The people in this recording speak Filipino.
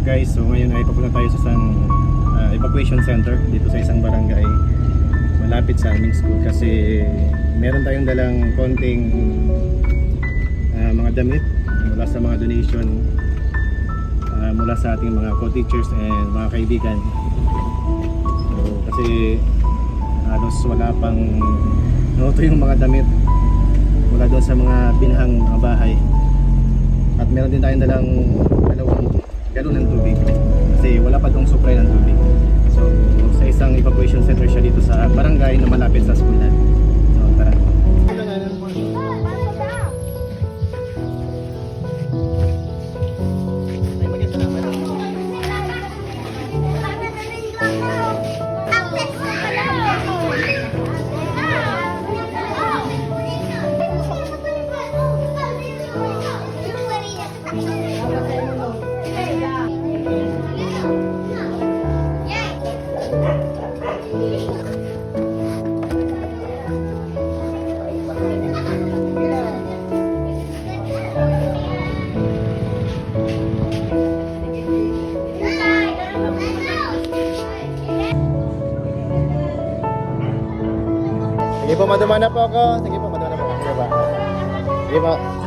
guys, so ngayon ay papunta tayo sa isang evacuation center dito sa isang barangay malapit sa aming school kasi meron tayong dalang konting mga damit mula sa mga donation mula sa ating mga co-teachers and mga kaibigan. So, kasi halos wala pang noto yung mga damit mula doon sa mga binahang mga bahay. At meron din tayong dalang dalawang galon ng tubig kasi wala pa tong supply ng tubig. So sa isang evacuation center siya dito sa barangay na malapit sa eskwelahan. So tara. Sige po, madumana po ako. Sige po, madumana po ako. Sige po.